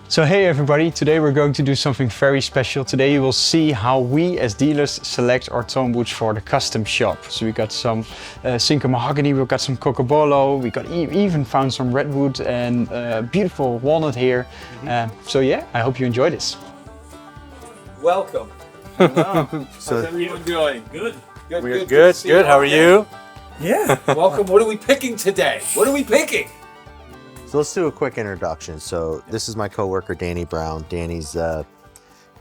So hey everybody, today we're going to do something very special. Today you will see how we as dealers select our Tonewoods for the custom shop. So we got some Cinca mahogany, we've got some cocobolo, we got even found some redwood and beautiful walnut here. So yeah, I hope you enjoy this. Welcome. How's everyone doing? Good. We're good. How are you? Yeah. Welcome. What are we picking today? What are we picking? So let's do a quick introduction. So this is my coworker, Danny Brown. Danny's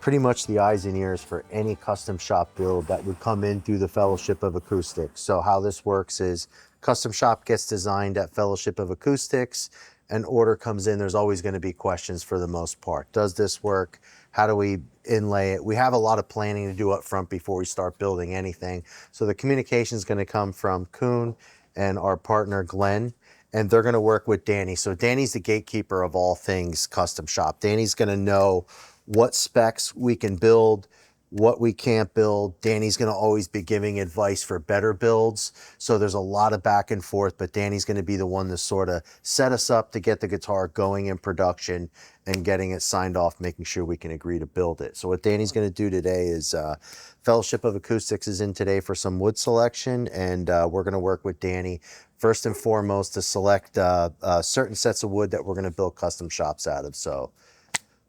pretty much the eyes and ears for any custom shop build that would come in through the Fellowship of Acoustics. So how this works is custom shop gets designed at Fellowship of Acoustics. An order comes in, there's always going to be questions for the most part. Does this work? How do we inlay it? We have a lot of planning to do up front before we start building anything. So the communication is going to come from Kuhn and our partner, Glenn. And they're going to work with Danny. So Danny's the gatekeeper of all things custom shop. Danny's going to know what specs we can build, what we can't build. Danny's going to always be giving advice for better builds. So there's a lot of back and forth, but Danny's going to be the one to sort of set us up to get the guitar going in production and getting it signed off, making sure we can agree to build it. So what Danny's going to do today is Fellowship of Acoustics is in today for some wood selection, and we're going to work with Danny first and foremost to select certain sets of wood that we're going to build custom shops out of. So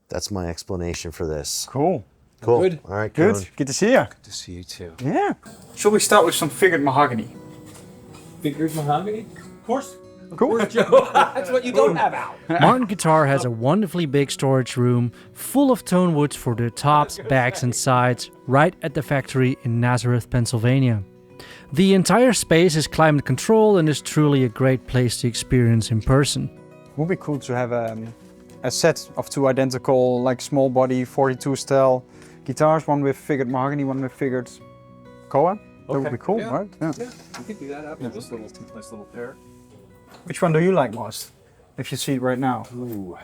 that's my explanation for this. Cool. Cool. Good. All right, Good. Kuhn. Good to see you. Good to see you too. Yeah. Shall we start with some figured mahogany? Figured mahogany? Of course. Cool. That's what you don't have out. Martin Guitar has a wonderfully big storage room full of Tonewoods for the tops, backs and sides right at the factory in Nazareth, Pennsylvania. The entire space is climate controlled and is truly a great place to experience in person. It would be cool to have a set of two identical, like small body 42 style guitars, one with figured mahogany, one with figured koa. That would be cool, Yeah. right? Yeah. Yeah, we could do that. This nice little pair. Which one do you like most? If you see it right now. Ooh.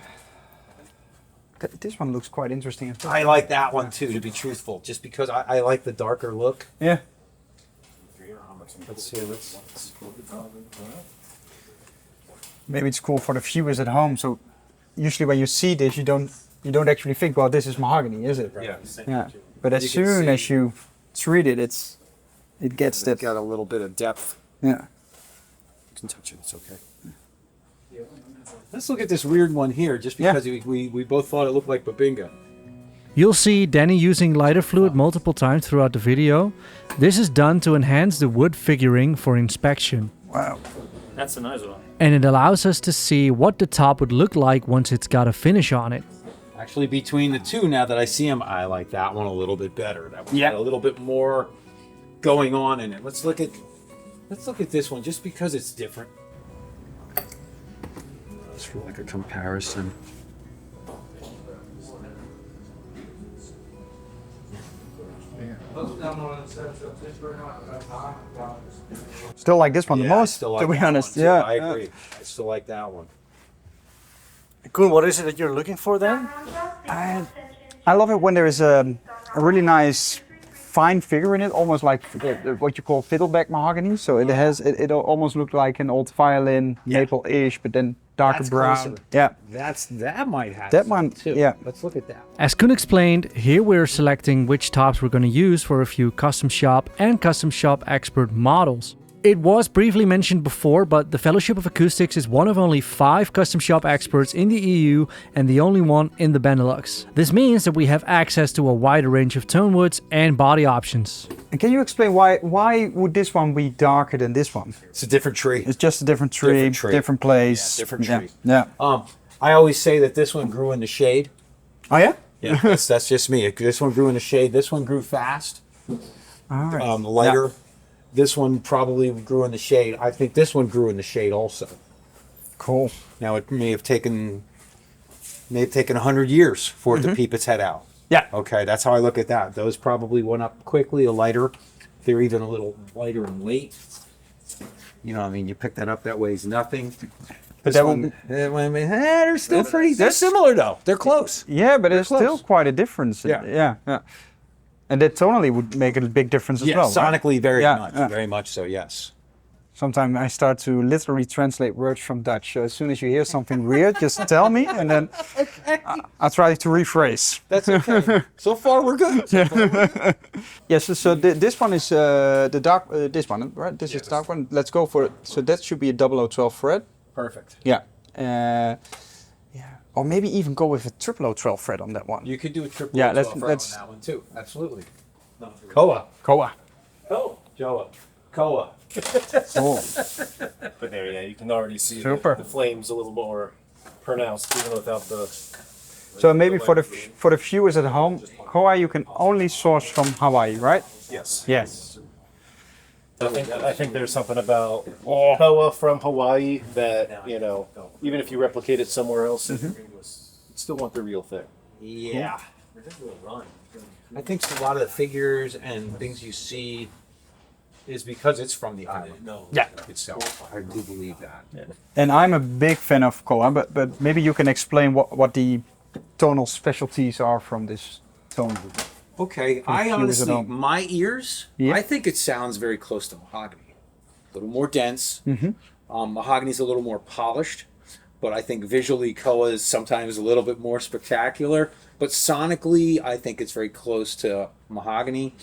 This one looks quite interesting as well. I like that one too, to be truthful, just because I like the darker look. Yeah. Let's see. Maybe it's cool for the viewers at home. So usually when you see this, you don't actually think, well, this is mahogany, is it? Yeah. Yeah. But as You can soon see- as you treat it, it gets It's that. got a little bit of depth. Yeah. You can touch it. It's okay. Let's look at this weird one here, just because we both thought it looked like Babinga. You'll see Danny using lighter fluid multiple times throughout the video. This is done to enhance the wood figuring for inspection. Wow. That's a nice one. And it allows us to see what the top would look like once it's got a finish on it. Actually, between the two, now that I see them, I like that one a little bit better. That one got a little bit more going on in it. Let's look at this one, just because it's different. Just for like a comparison. Still like this one the most, to be honest. Yeah. I agree. I still like that one. Kuhn, what is it that you're looking for then? I love it when there is a really nice fine figure in it, almost like what you call fiddleback mahogany. So it almost looked like an old violin, maple-ish, but then darker That's brown. closer. Yeah. That might have That some one, too. yeah. Let's look at that. As Kuhn explained, here we're selecting which tops we're going to use for a few custom shop and custom shop expert models. It was briefly mentioned before, but the Fellowship of Acoustics is one of only 5 custom shop experts in the EU and the only one in the Benelux. This means that we have access to a wider range of Tonewoods and body options. And can you explain why would this one be darker than this one? It's a different tree. It's just a different tree, different place. Yeah, different tree. Yeah. I always say that this one grew in the shade. Oh yeah? Yeah, that's just me. This one grew in the shade. This one grew fast. All right. Lighter. Yeah. This one probably grew in the shade. I think this one grew in the shade also. Cool. Now it may have taken 100 years for it to peep its head out. Yeah. Okay, that's how I look at that. Those probably went up quickly, a lighter. They're even a little lighter and late. You know, I mean, you pick that up, that weighs nothing. But they're still pretty. They're similar though. They're close. Yeah, but it's still quite a difference. Yeah. Yeah. And that tonally would make a big difference as well. Sonically, right? very much so. Yes. Sometimes I start to literally translate words from Dutch. So as soon as you hear something weird, just tell me, and then I'll try to rephrase. That's okay. So far, we're good. Yes. So this one is the dark. This one, right? This is the dark one. Let's go for it. So that should be a 0012 fret. Perfect. Yeah. Yeah. Or maybe even go with a 0012 fret on that one. You could do a triple Yeah, 12 fret let's- on that one too. Absolutely. Koa. Koa. Oh, Joa. Koa. Oh. But there, yeah, you can already see Super. the flames a little more pronounced, even without the. So maybe for the viewers at home, Koa you can only source from Hawaii, right? Yes. Yes. I think there's something about Koa from Hawaii that, you know, even if you replicate it somewhere else, you still want the real thing. Yeah. I think a lot of the figures and things you see is because it's from the island Yeah. itself. I do believe that. And I'm a big fan of Koa, but maybe you can explain what the tonal specialties are from this Tonewood. Okay, I viewers at honestly, home. my ears, Yeah. I think it sounds very close to mahogany. A little more dense. Mahogany's a little more polished, but I think visually Koa is sometimes a little bit more spectacular. But sonically, I think it's very close to mahogany.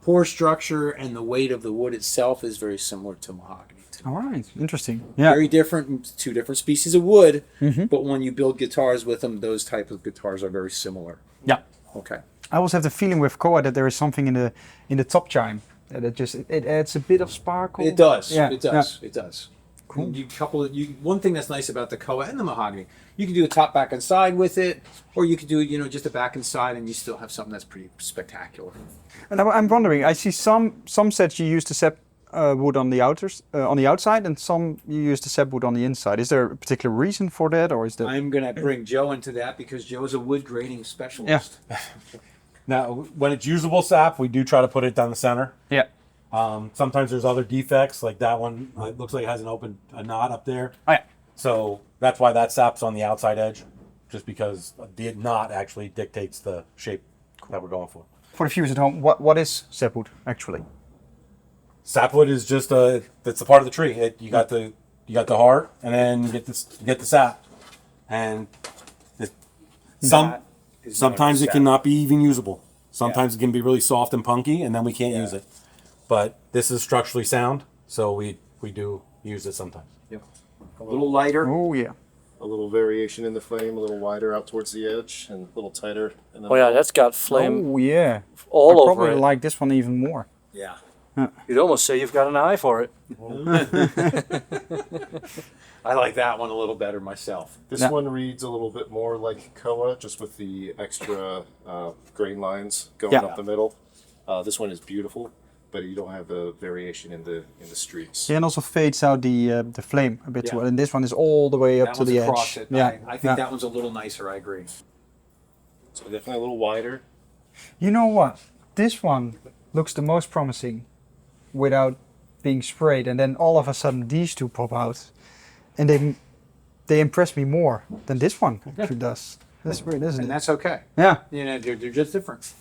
Pore structure and the weight of the wood itself is very similar to mahogany. All right, interesting. Yeah. Very different, two different species of wood, but when you build guitars with them, those type of guitars are very similar. Yeah. Okay. I always have the feeling with Koa that there is something in the top chime that it adds a bit of sparkle. It does. Yeah. It does. It does. Cool. One thing that's nice about the Koa and the mahogany, you can do a top, back, and side with it, or you could do just a back and side, and you still have something that's pretty spectacular. And I'm wondering, I see some sets you use the sep wood on the outside, and some you use the sep wood on the inside. Is there a particular reason for that, or is that? I'm gonna bring Joe into that because Joe's a wood grading specialist. Now, when it's usable sap, we do try to put it down the center. Yeah. Sometimes there's other defects, like that one. It looks like it has a knot up there. Oh, yeah. So that's why that sap's on the outside edge, just because the knot actually dictates the shape that we're going for. For the viewers at home, what is sep wood actually? Sapwood is just it's a part of the tree. You got the heart, and then you get the sap, and sometimes it cannot be even usable. Sometimes it can be really soft and punky, and then we can't use it. But this is structurally sound, so we do use it sometimes. Yep. A little lighter. Oh yeah. A little variation in the flame, a little wider out towards the edge, and a little tighter. And then Oh yeah, that's got flame Oh yeah. all I over probably it. like this one even more. Yeah. You'd almost say you've got an eye for it. I like that one a little better myself. This Yeah. one reads a little bit more like Koa, just with the extra grain lines going Yeah. up the middle. This one is beautiful, but you don't have the variation in the streaks. Yeah, and also fades out the flame a bit Yeah. too well. And this one is all the way up That to one's the across edge. it. Yeah. I think yeah. that one's a little nicer. I agree. So definitely a little wider. You know what? This one looks the most promising without being sprayed, and then all of a sudden these two pop out, and they impress me more than this one actually does. That's weird, isn't And it? that's okay. Yeah. They're just different.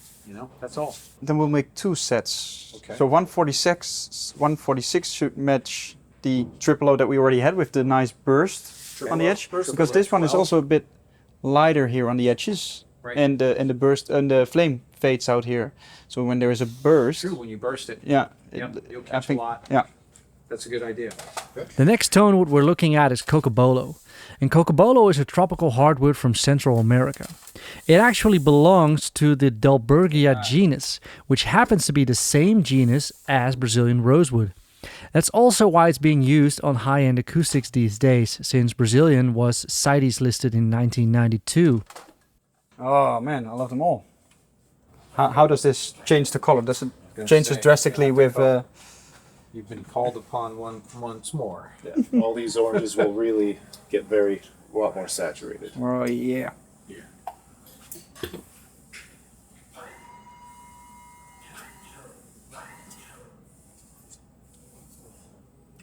That's all. Then we'll make two sets. Okay. So 146 should match the triple O that we already had with the nice burst on the edge, burst, because this one is also a bit lighter here on the edges, Right. and the burst and the flame fades out here. So when there is a burst, True, when you burst it. yeah, Yep, you'll I catch think a lot. yeah. That's a good idea. The next tonewood we're looking at is cocobolo. And cocobolo is a tropical hardwood from Central America. It actually belongs to the Dalbergia genus, which happens to be the same genus as Brazilian rosewood. That's also why it's being used on high-end acoustics these days, since Brazilian was CITES listed in 1992. Oh man, I love them all. How does this change the color? Does it change drastically with? You've been called upon once more. Yeah. All these oranges will really get a lot more saturated. Oh yeah.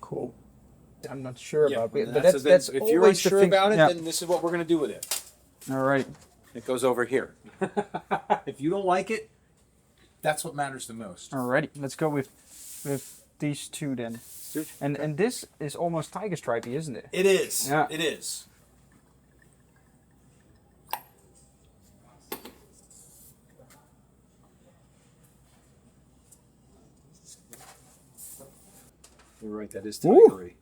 Cool. I'm not sure about it, but that's if you're always the unsure thing. about it, Yeah. then this is what we're going to do with it. All right. It goes over here. If you don't like it, that's what matters the most. Alrighty. Let's go with these two then. And this is almost tiger stripey, isn't it? It is. Yeah. It is. You're right. That is tigery.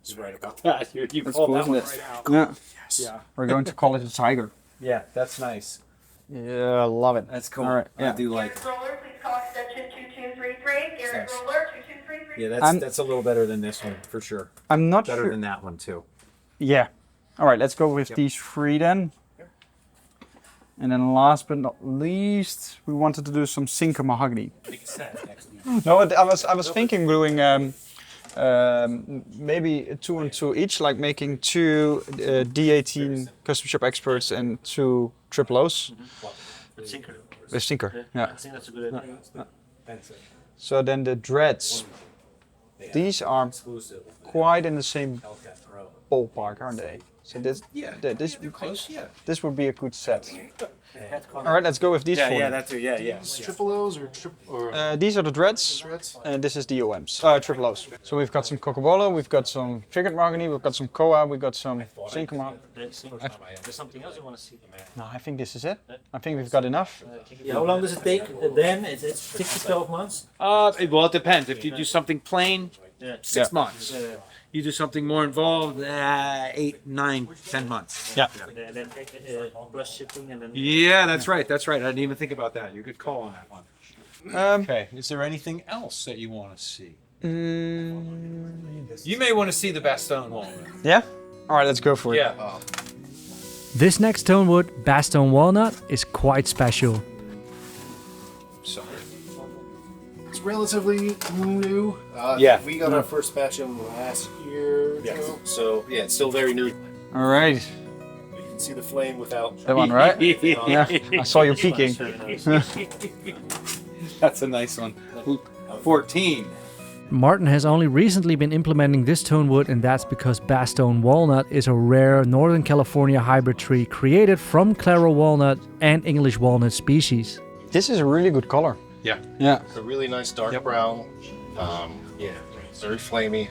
He's right about that. You That's called cool, that isn't one it? right out. Yeah. Yeah. We're going to call it a tiger. Yeah, that's nice. Yeah, I love it. That's cool. All right. I Yeah. do like it. Roller, please call extension 2233. Garrett Roller, 2233. Yeah, I'm- that's a little better than this one for sure. I'm not Better sure. than that one too. Yeah. All right, let's go with these three then. And then last but not least, we wanted to do some sinker mahogany. No, I was thinking doing maybe 2 and 2 each, like making 2 D18 custom shop experts and 2 triple O's. With sinker. With sinker, yeah. I think that's a good idea. So then the dreads, these are quite in the same ballpark, aren't they? So this, this would be a good set. All right, let's go with these four. that's it. Yeah. Triple O's or These are the dreads, and this is the OMs, triple O's. So we've got some Cocobolo, we've got some figured mahogany, we've got some Koa, we've got some sinker mahogany. There's something else you want to see. No, I think this is it. I think we've got enough. Yeah, how long does it take then? It's 6 to 12 months? Well, it depends. If you do something plain, Yeah. 6 months. You do something more involved, 8, 9, 10 months. Yeah. And then take plus shipping and then. Yeah, that's right. That's right. I didn't even think about that. You're a good call on that one. Okay. Is there anything else that you want to see? You may want to see the Bastogne walnut. Yeah? All right, let's go for it. Yeah. This next Tonewood, Bastogne Walnut, is quite special. So. it's relatively new. Yeah. We got our first batch in last year. So yeah, it's still very new. All right. You can see the flame without. That one, right? Yeah. I saw you peeking. That's a nice one. 14. Martin has only recently been implementing this Tonewood, and that's because Bastogne Walnut is a rare Northern California hybrid tree created from Claro walnut and English walnut species. This is a really good color. Yeah. Yeah. It's a really nice dark brown. Very flamey.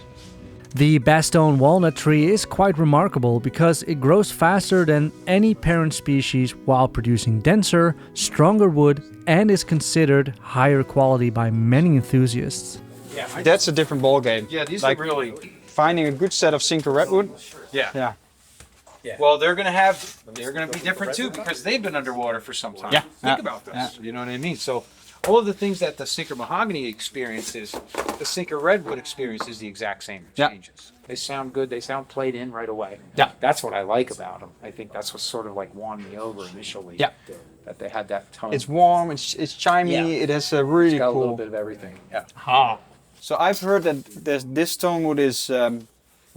The Bastogne walnut tree is quite remarkable because it grows faster than any parent species while producing denser, stronger wood, and is considered higher quality by many enthusiasts. Yeah. That's a different ball game. Yeah, these Like are really. finding a good set of sinker redwood. Yeah. Yeah. Well, they're gonna be different too because they've been underwater for some time. Yeah. Think Yeah. about this. Yeah. You know what I mean? So, all of the things that the sinker mahogany experiences, the sinker redwood experience is the exact same Yeah. changes. They sound good. They sound played in right away. Yeah. That's what I like about them. I think that's what sort of like won me over initially. Yeah. That they had that tone. It's warm, it's chimey, Yeah. it has a really It's got a cool... little bit of everything. Yeah. So I've heard that this Tonewood is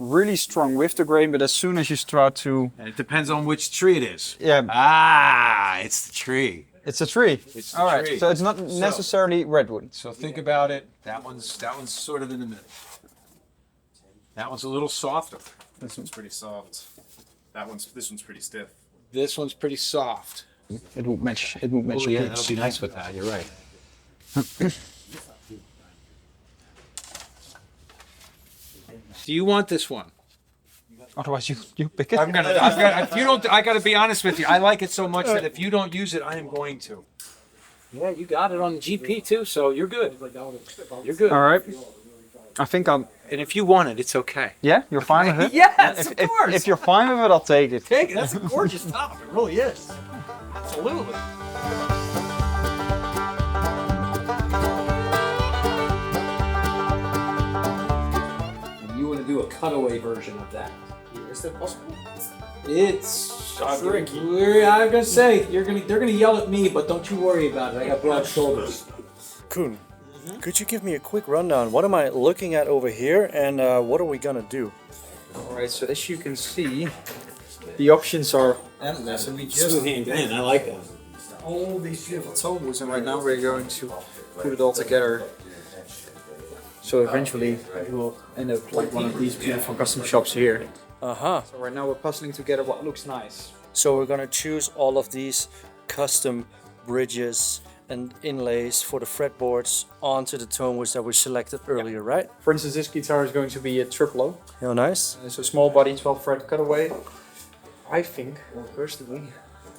really strong with the grain, but as soon as you start to... And it depends on which tree it is. Yeah, It's the tree. it's a tree. It's the All right, tree. so it's not necessarily redwood. So think about it. That one's sort of in the middle. That one's a little softer. This one's pretty soft. This one's pretty stiff. This one's pretty soft. It would match. It would match. Oh yeah, good. that'll be nice with that. You're right. Do you want this one? Otherwise, you pick it. I gotta be honest with you. I like it so much that if you don't use it, I am going to. Yeah, you got it on the GP too, so you're good. You're good. All right. I think I'm. And if you want it, it's okay. Yeah, you're fine with it. Yes, of course. If you're fine with it, I'll take it. Take it. That's a gorgeous top. It really is. Absolutely. And you want to do a cutaway version of that? Is that possible? It's tricky. I'm gonna say they're gonna yell at me, but don't you worry about it. I got broad shoulders. Kuhn, could you give me a quick rundown? What am I looking at over here, and what are we gonna do? All right. So as you can see, the options are endless, and we just Man, I like that. all these beautiful Tonewoods, and right now we're going to put it all together. So eventually it will end up like one of these beautiful custom shops here. Uh-huh. So right now we're puzzling together what looks nice. So we're gonna choose all of these custom bridges and inlays for the fretboards onto the Tonewoods that we selected earlier, right? For instance, this guitar is going to be a triplo. Oh, nice. It's a small body, 12 fret cutaway. I think, personally,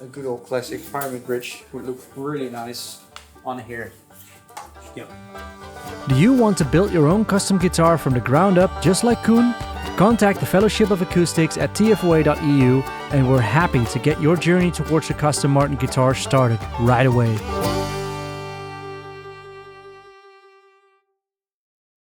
a good old classic fireman bridge would look really nice on here. Do you want to build your own custom guitar from the ground up just like Koen? Contact the Fellowship of Acoustics at tfoa.eu and we're happy to get your journey towards a custom Martin guitar started right away.